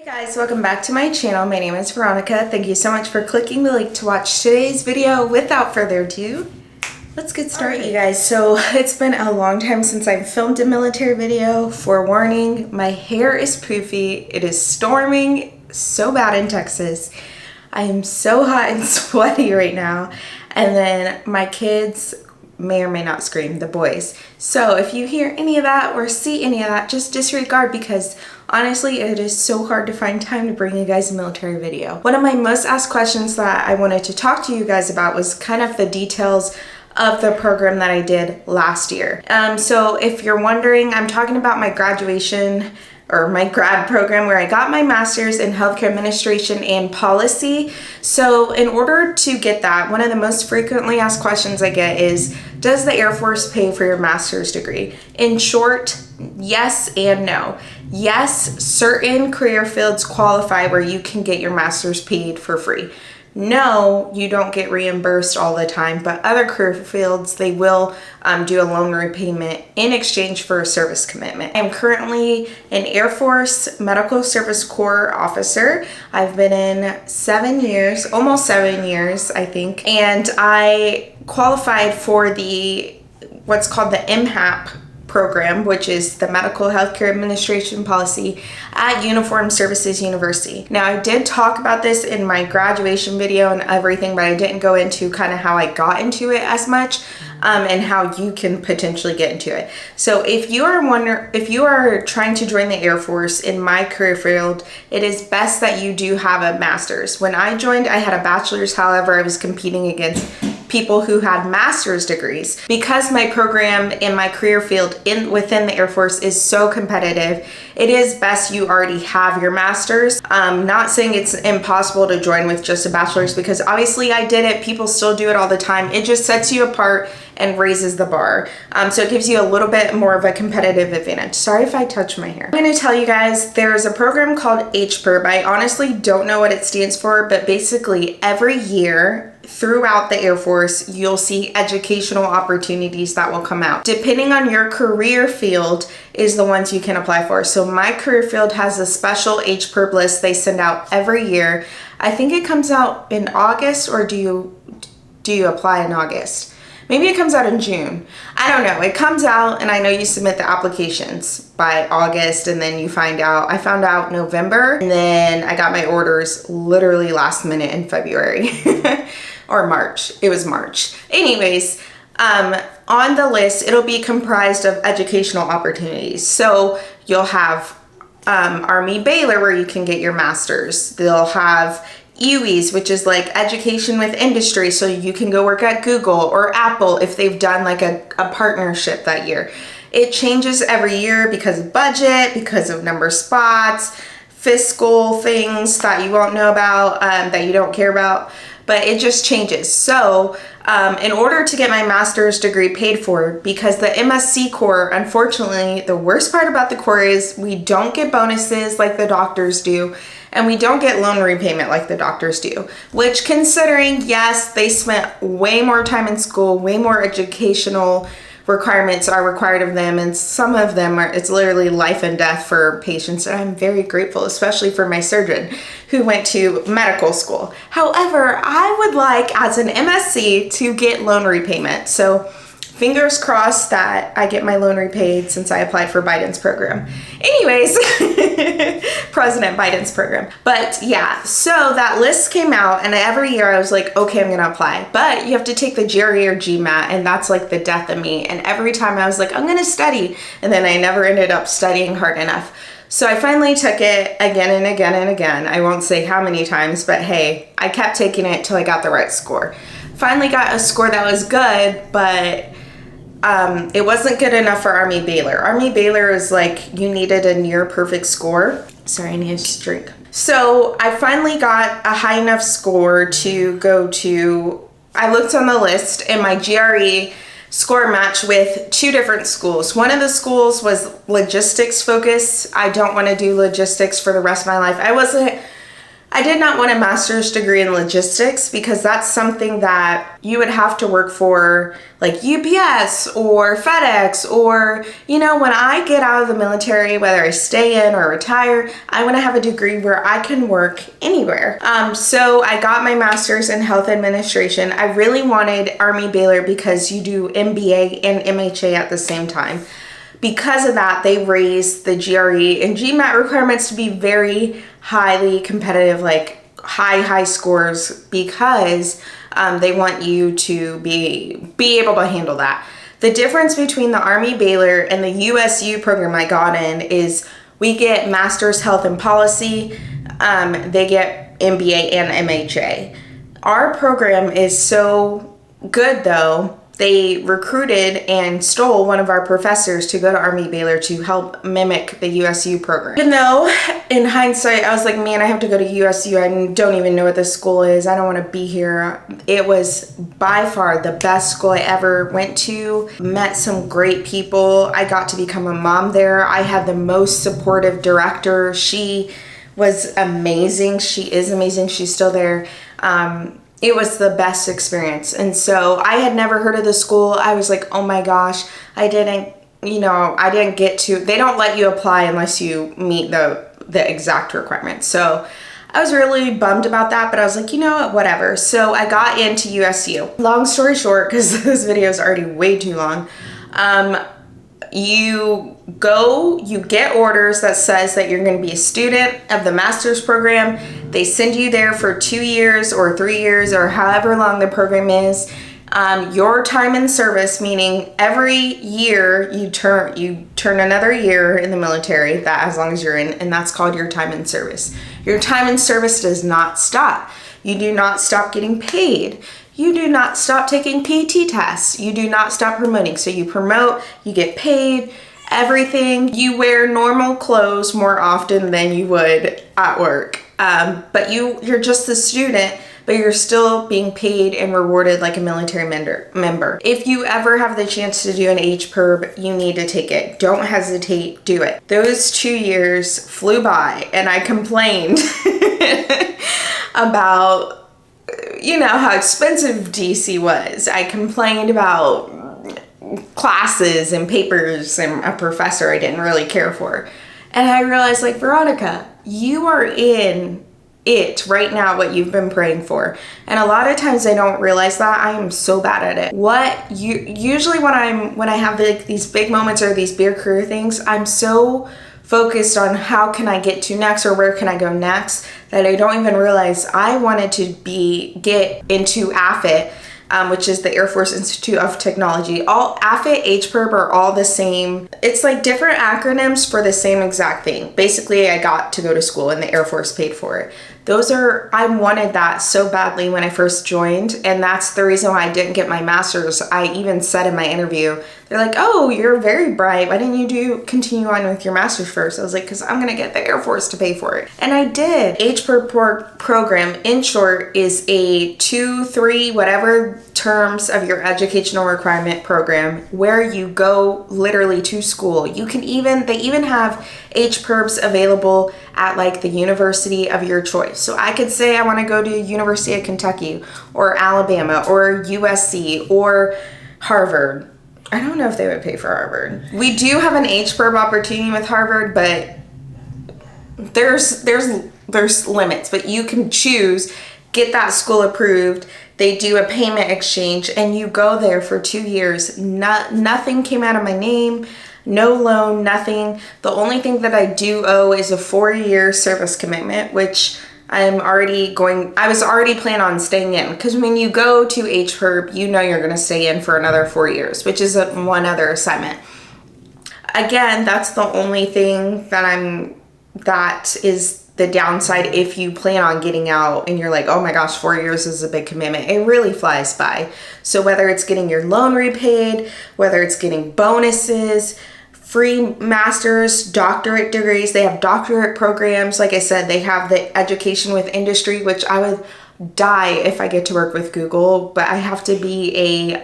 Hey guys, welcome back to my channel. My name is Veronica. Thank you so much for clicking the link to watch today's video. Without further ado, let's get started. Alright, you guys, so it's been a long time since I've filmed a military video. Forewarning, my hair is poofy. It is storming so bad in Texas. I am so hot and sweaty right now. And then my kids may or may not scream, the boys. So if you hear any of that or see any of that, just disregard, because honestly, it is so hard to find time to bring you guys a military video. One of my most asked questions that I wanted to talk to you guys about was kind of the details of the program that I did last year. So if you're wondering, I'm talking about my graduation or my grad program where I got my master's in healthcare administration and policy. So in order to get that, one of the most frequently asked questions I get is, does the Air Force pay for your master's degree? In short, yes and no. Yes, certain career fields qualify where you can get your master's paid for free. No, you don't get reimbursed all the time, but other career fields, they will do a loan repayment in exchange for a service commitment. I'm currently an Air Force Medical Service Corps officer. I've been in 7 years, almost 7 years, I think, and I qualified for the what's called the MHAP program, which is the Medical Healthcare Administration policy at Uniformed Services University. Now, I did talk about this in my graduation video and everything, but I didn't go into kind of how I got into it as much and how you can potentially get into it. So if you are trying to join the Air Force in my career field, it is best that you do have a master's. When I joined, I had a bachelor's. However, I was competing against people who had master's degrees. Because my program in my career field within the Air Force is so competitive, it is best you already have your master's. Not saying it's impossible to join with just a bachelor's, because obviously I did it, people still do it all the time. It just sets you apart and raises the bar. So it gives you a little bit more of a competitive advantage. Sorry if I touch my hair. I'm gonna tell you guys, there's a program called HPERB. I honestly don't know what it stands for, but basically every year throughout the Air Force, you'll see educational opportunities that will come out. Depending on your career field is the ones you can apply for. So my career field has a special HPERB list they send out every year. I think it comes out in August, or do you apply in August? Maybe it comes out in June. I don't know. It comes out, and I know you submit the applications by August, and then you find out. I found out November, and then I got my orders literally last minute in February or March. It was March. Anyways, on the list, it'll be comprised of educational opportunities. So you'll have Army Baylor, where you can get your master's. They'll have EWEs, which is like education with industry, so you can go work at Google or Apple if they've done like a partnership that year. It changes every year because of budget, because of number of spots, fiscal things that you won't know about, that you don't care about, but it just changes. So in order to get my master's degree paid for, because the MSC Corps, unfortunately, the worst part about the Corps is we don't get bonuses like the doctors do, and we don't get loan repayment like the doctors do, which, considering, yes, they spent way more time in school, way more educational requirements are required of them, and some of them it's literally life and death for patients, and I'm very grateful, especially for my surgeon who went to medical school. However, I would like, as an MSc, to get loan repayment. So fingers crossed that I get my loan repaid, since I applied for Biden's program. Anyways, President Biden's program. But yeah, so that list came out, and every year I was like, okay, I'm gonna apply. But you have to take the GRE or GMAT, and that's like the death of me. And every time I was like, I'm gonna study. And then I never ended up studying hard enough. So I finally took it again and again and again. I won't say how many times, but hey, I kept taking it till I got the right score. Finally got a score that was good, but it wasn't good enough for Army Baylor. Army Baylor is like, you needed a near perfect score. Sorry, I need a drink. So I finally got a high enough score to go to, I looked on the list, and my GRE score matched with 2 different schools. One of the schools was logistics focused. I don't want to do logistics for the rest of my life. I did not want a master's degree in logistics because that's something that you would have to work for, like UPS or FedEx, or, you know, when I get out of the military, whether I stay in or retire, I want to have a degree where I can work anywhere. So I got my master's in health administration. I really wanted Army Baylor because you do MBA and MHA at the same time. Because of that, they raised the GRE and GMAT requirements to be very highly competitive, like high scores, because they want you to be able to handle that. The difference between the Army Baylor and the USU program I got in is we get Master's Health and Policy, they get MBA and MHA. Our program is so good though, they recruited and stole one of our professors to go to Army Baylor to help mimic the USU program. Even though in hindsight, I was like, man, I have to go to USU. I don't even know what this school is. I don't want to be here. It was by far the best school I ever went to. Met some great people. I got to become a mom there. I had the most supportive director. She was amazing. She is amazing. She's still there. It was the best experience. And so I had never heard of the school. I was like, oh my gosh, I didn't get to, they don't let you apply unless you meet the exact requirements. So I was really bummed about that, but I was like, you know what, whatever. So I got into USU. Long story short, because this video is already way too long, you get orders that says that you're going to be a student of the master's program. They send you there for 2 years or 3 years or however long the program is. Your time in service, meaning every year you turn another year in the military, that as long as you're in, and that's called your time in service. Your time in service does not stop. You do not stop getting paid. You do not stop taking PT tests. You do not stop promoting. So you promote, you get paid, everything. You wear normal clothes more often than you would at work. But you're just a student, but you're still being paid and rewarded like a military member. If you ever have the chance to do an HPERB, you need to take it. Don't hesitate, do it. Those 2 years flew by and I complained about, you know, how expensive DC was. I complained about classes and papers and a professor I didn't really care for. And I realized, like, Veronica, you are in it right now, what you've been praying for. And a lot of times I don't realize that. I am so bad at it. Usually when I have these big moments or these big career things, I'm so focused on how can I get to next or where can I go next that I don't even realize I wanted to get into AFIT, which is the Air Force Institute of Technology. All AFIT, HPERB are all the same. It's like different acronyms for the same exact thing. Basically, I got to go to school and the Air Force paid for it. I wanted that so badly when I first joined, and that's the reason why I didn't get my master's. I even said in my interview, they're like, oh, you're very bright. Why didn't you continue on with your master's first? I was like, because I'm going to get the Air Force to pay for it. And I did. HPERB program, in short, is a 2, 3, whatever terms of your educational requirement program where you go literally to school. They even have HPERBs available at like the university of your choice. So I could say I want to go to University of Kentucky or Alabama or USC or Harvard. I don't know if they would pay for Harvard. We do have an HPERB opportunity with Harvard, but there's limits, but you can choose, get that school approved. They do a payment exchange and you go there for 2 years. Nothing came out of my name. No loan, nothing. The only thing that I do owe is a 4-year service commitment, which I was already planning on staying in, because when you go to HPERB, you know you're going to stay in for another 4 years, which is one other assignment. Again, that's the only thing that is the downside if you plan on getting out and you're like, oh my gosh, 4 years is a big commitment. It really flies by. So whether it's getting your loan repaid, whether it's getting bonuses, free master's, doctorate degrees, they have doctorate programs. Like I said, they have the education with industry, which I would die if I get to work with Google, but I have to be a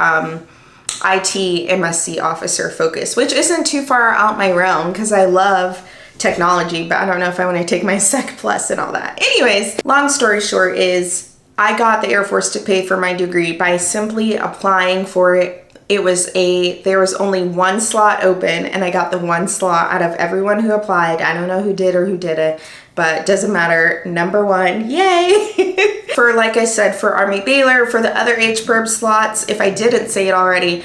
IT MSc officer focus, which isn't too far out my realm because I love technology, but I don't know if I want to take my Sec Plus and all that. Anyways, long story short is I got the Air Force to pay for my degree by simply applying for it. There was only one slot open, and I got the one slot out of everyone who applied. I don't know who did or who didn't, but it doesn't matter. Number one, yay! For, like I said, for Army Baylor, for the other HPERB slots, if I didn't say it already,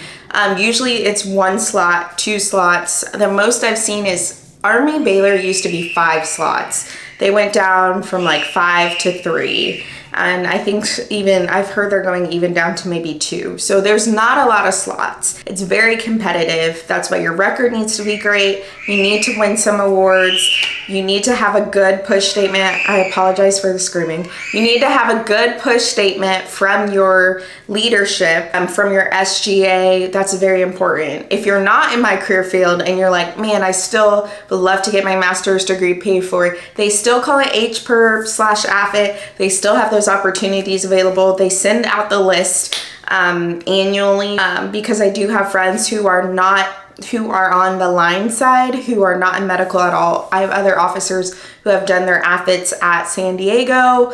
usually it's one slot, two slots. The most I've seen is Army Baylor used to be 5 slots. They went down from like 5 to 3. And I think I've heard they're going even down to maybe 2. So there's not a lot of slots. It's very competitive. That's why your record needs to be great. You need to win some awards. You need to have a good push statement. I apologize for the screaming. You need to have a good push statement from your leadership, from your SGA. That's very important. If you're not in my career field and you're like, man, I still would love to get my master's degree paid for, they still call it HPERB/AFIT. They still have those opportunities available. They send out the list annually because I do have friends who are on the line side, who are not in medical at all. I have other officers who have done their AFITs at San Diego.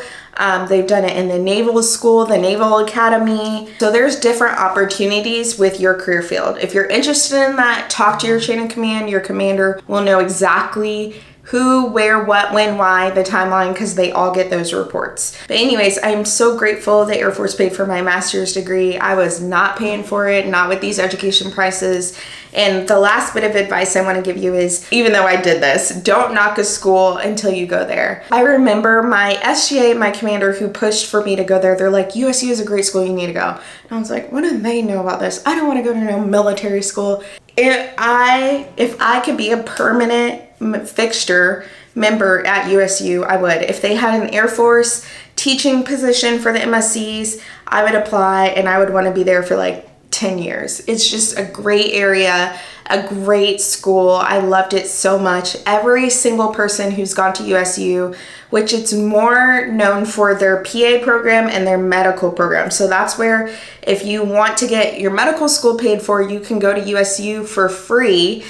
They've done it in the Naval School, the Naval Academy. So there's different opportunities with your career field. If you're interested in that, talk to your chain of command. Your commander will know exactly who, where, what, when, why, the timeline, because they all get those reports. But anyways, I'm so grateful the Air Force paid for my master's degree. I was not paying for it, not with these education prices. And the last bit of advice I want to give you is, even though I did this, don't knock a school until you go there. I remember my SGA, my commander who pushed for me to go there, they're like, USU is a great school, you need to go. And I was like, what do they know about this? I don't want to go to no military school. If I could be a permanent fixture member at USU, I would. If they had an Air Force teaching position for the MSCs, I would apply, and I would want to be there for like 10 years. It's just a great area, a great school. I loved it so much. Every single person who's gone to USU, which it's more known for their PA program and their medical program. So that's where if you want to get your medical school paid for, you can go to USU for free.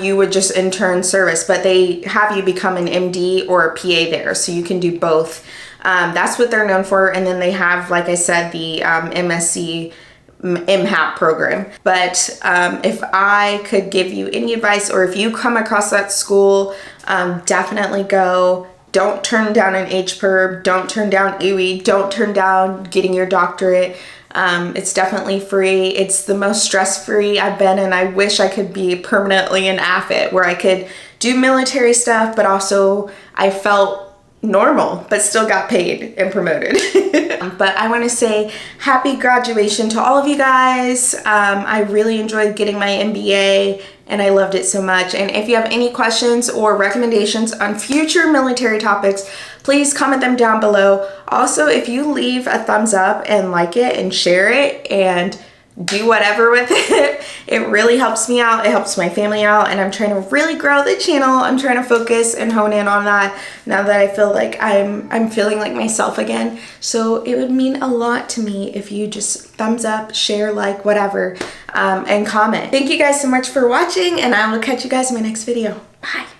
You would just intern service, but they have you become an MD or a PA there, so you can do both. That's what they're known for. And then they have, like I said, the MSc MHAP program. But if I could give you any advice, or if you come across that school, definitely go. Don't turn down an HPERB, don't turn down UE, don't turn down getting your doctorate. It's definitely free. It's the most stress-free I've been, and I wish I could be permanently an AFIT where I could do military stuff, but also I felt normal, but still got paid and promoted. But I want to say happy graduation to all of you guys. I really enjoyed getting my MBA, and I loved it so much. And if you have any questions or recommendations on future military topics, please comment them down below. Also, if you leave a thumbs up and like it and share it and do whatever with it, it really helps me out. It helps my family out, and I'm trying to really grow the channel. I'm trying to focus and hone in on that now that I feel like I'm feeling like myself again. So it would mean a lot to me if you just thumbs up, share, like, whatever, and comment. Thank you guys so much for watching, and I will catch you guys in my next video. Bye.